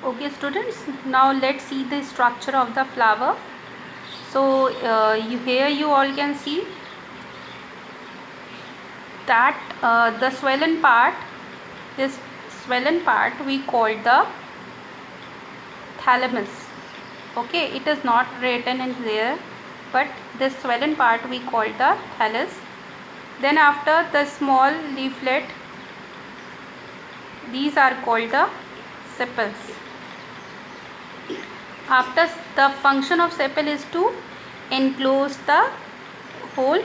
Okay students, now let's see the structure of the flower. So here you all can see that the swollen part, this swollen part we call the thalamus. Okay, it is not written in there, but this swollen part we call the thallus. Then after the small leaflet, these are called the sepals. After, the function of sepal is to enclose the whole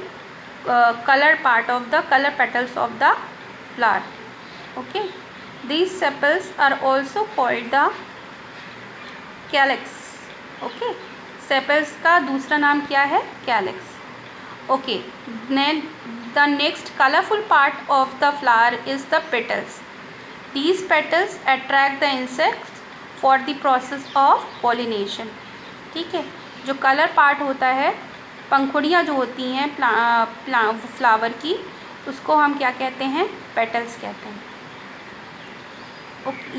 color part of the color petals of the flower. Okay, these sepals are also called the calyx. Okay, sepals का दूसरा नाम क्या है? calyx. Okay, then the next colorful part of the flower is the petals. These petals attract the insects for the process of pollination. ठीक है, जो colour part होता है, पंखुड़ियाँ जो होती हैं फ्लावर की, उसको हम क्या कहते हैं? पेटल्स कहते हैं.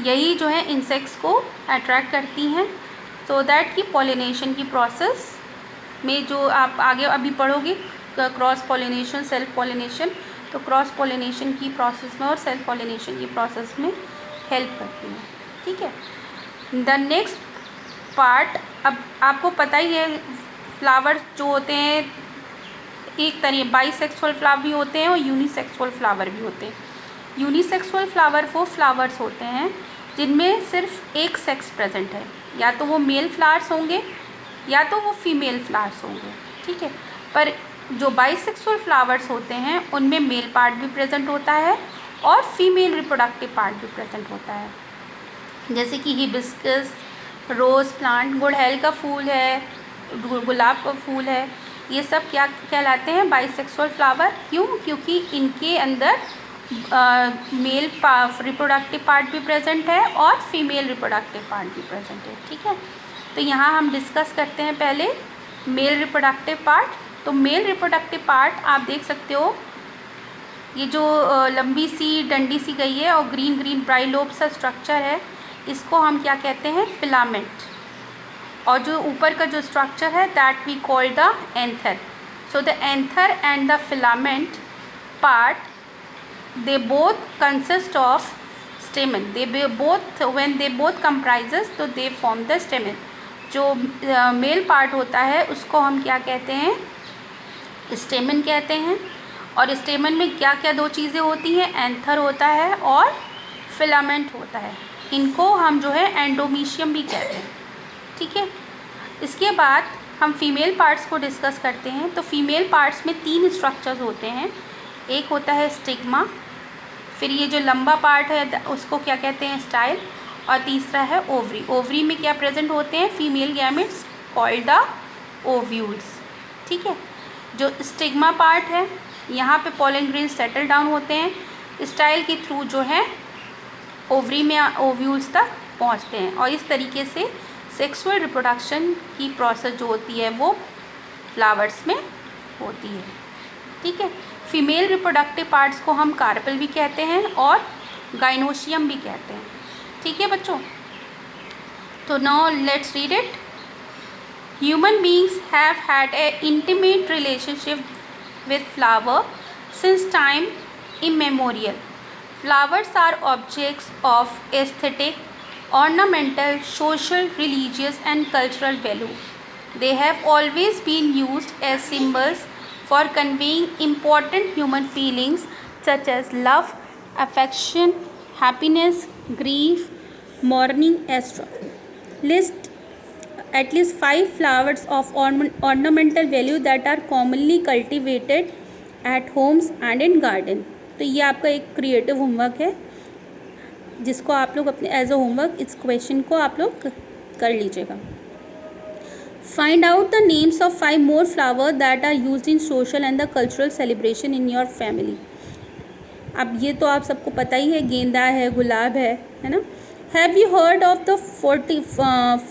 यही जो है इंसेक्ट्स को अट्रैक्ट करती हैं, सो दैट कि पॉलिनेशन की प्रोसेस में जो आप आगे अभी पढ़ोगे क्रॉस पॉलिनेशन, सेल्फ पॉलिनेशन, तो क्रॉस पॉलिनेशन की प्रोसेस में और सेल्फ पॉलिनेशन की प्रोसेस में हेल्प करती हैं. ठीक है. द नेक्स्ट पार्ट, अब आपको पता ही है फ्लावर्स जो होते हैं एक तरीके बाईसेक्सुअल फ्लावर भी होते हैं और यूनिसेक्सुअल फ्लावर भी होते हैं. यूनिसेक्सुअल फ्लावर वो फ्लावर्स होते हैं जिनमें सिर्फ एक सेक्स प्रेजेंट है, या तो वो मेल फ्लावर्स होंगे या तो वो फीमेल फ्लावर्स होंगे. ठीक है. पर जो बाईसेक्सुअल फ्लावर्स होते हैं उनमें मेल पार्ट भी प्रेजेंट होता है और फीमेल रिप्रोडक्टिव पार्ट भी प्रेजेंट होता है. जैसे कि हिबिस्कस, रोज़ प्लांट, गुड़हल का फूल है, गुलाब का फूल है, ये सब क्या कहलाते हैं? Bisexual flower. क्यों? क्योंकि इनके अंदर मेल रिप्रोडक्टिव पार्ट भी प्रेजेंट है और फीमेल रिप्रोडक्टिव पार्ट भी प्रेजेंट है. ठीक है. तो यहाँ हम डिस्कस करते हैं पहले मेल रिप्रोडक्टिव पार्ट. तो मेल रिप्रोडक्टिव पार्ट आप देख सकते हो, ये जो लंबी सी डंडी सी गई है और ग्रीन ग्रीन ब्राइलोब सा स्ट्रक्चर है, इसको हम क्या कहते हैं? फिलामेंट. और जो ऊपर का जो स्ट्रक्चर है that we call the anther. So the anther and the filament part, they both consist of stamen. When they both comprises, तो they form the stamen. जो मेल पार्ट होता है उसको हम क्या कहते हैं? स्टेमन कहते हैं. और स्टेमन में क्या क्या दो चीज़ें होती हैं? एंथर होता है और फिलामेंट होता है. इनको हम जो है एंडोमीशियम भी कहते हैं. ठीक है. इसके बाद हम फीमेल पार्ट्स को डिस्कस करते हैं. तो फीमेल पार्ट्स में 3 स्ट्रक्चर्स होते हैं. एक होता है स्टिग्मा, फिर ये जो लंबा पार्ट है उसको क्या कहते हैं? स्टाइल, और तीसरा है ओवरी. ओवरी में क्या प्रेजेंट होते हैं? Female gametes called the ovules. ठीक है. जो स्टिग्मा पार्ट है, यहाँ पे पोलन ग्रेन सेटल डाउन होते हैं, स्टाइल के थ्रू जो है ओवरी में ओव्यूल्स तक पहुँचते हैं, और इस तरीके से सेक्सुअल रिप्रोडक्शन की प्रोसेस जो होती है वो फ्लावर्स में होती है. ठीक है. फीमेल रिप्रोडक्टिव पार्ट्स को हम कार्पल भी कहते हैं और गाइनोशियम भी कहते हैं. ठीक है बच्चों. तो now let's read it. Human beings have had a intimate relationship with flower since time immemorial. Flowers are objects of aesthetic, ornamental, social, religious and cultural value. They have always been used as symbols for conveying important human feelings such as love, affection, happiness, grief, mourning, etc. List at least 5 flowers of ornamental value that are commonly cultivated at homes and in garden. तो ये आपका एक creative homework है जिसको आप लोग अपने as a homework इस क्वेश्चन को आप लोग कर लीजिएगा. Find out the names of 5 more flower that are used in social and the cultural celebration in your family. अब ये तो आप सबको पता ही है, गेंदा है, गुलाब है ना. Have you heard of the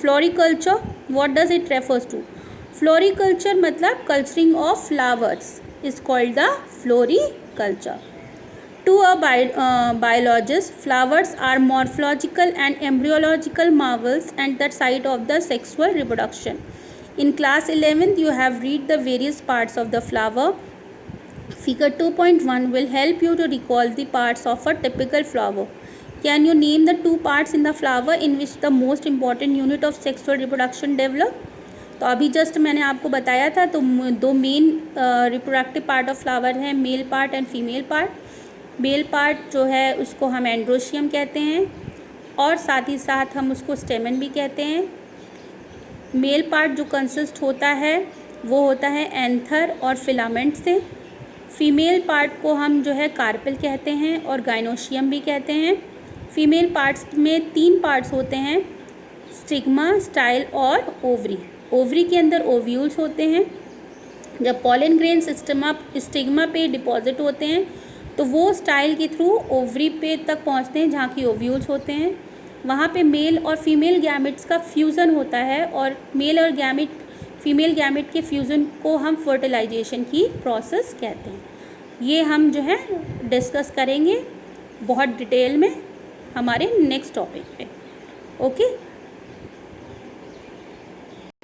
floriculture? What does it refers to? Floriculture मतलब culturing of flowers is called the floriculture. To a biologist, flowers are morphological and embryological marvels at the site of the sexual reproduction. In class 11th, you have read the various parts of the flower. Figure 2.1 will help you to recall the parts of a typical flower. Can you name the two parts in the flower in which the most important unit of sexual reproduction develop? तो अभी just मैंने आपको बताया था, तो दो main reproductive part of flower है, male part and female part. Male part जो है उसको हम एंड्रोशियम कहते हैं और साथ ही साथ हम उसको स्टेमन भी कहते हैं। मेल पार्ट जो कंसिस्ट होता है वो होता है एंथर और फिलामेंट से। फीमेल पार्ट को हम जो है कार्पेल कहते हैं और गाइनोशियम भी कहते हैं। फीमेल पार्ट्स में 3 पार्ट्स होते हैं, स्टिग्मा, स्टाइल और ओवरी। ओवरी के अंदर ओव्यूल्स होते हैं। जब पॉलन ग्रेन स्टिग्मा पे डिपॉजिट होते हैं तो वो स्टाइल के थ्रू ओवरी पे तक पहुंचते हैं जहाँ की ओव्यूल्स होते हैं। वहाँ पे मेल और फीमेल गैमेट्स का फ्यूज़न होता है और मेल और फीमेल गैमेट के फ्यूज़न को हम फर्टिलाइजेशन की प्रोसेस कहते हैं। ये हम जो है डिस्कस करेंगे बहुत डिटेल में हमारे नेक्स्ट टॉपिक पे। ओके।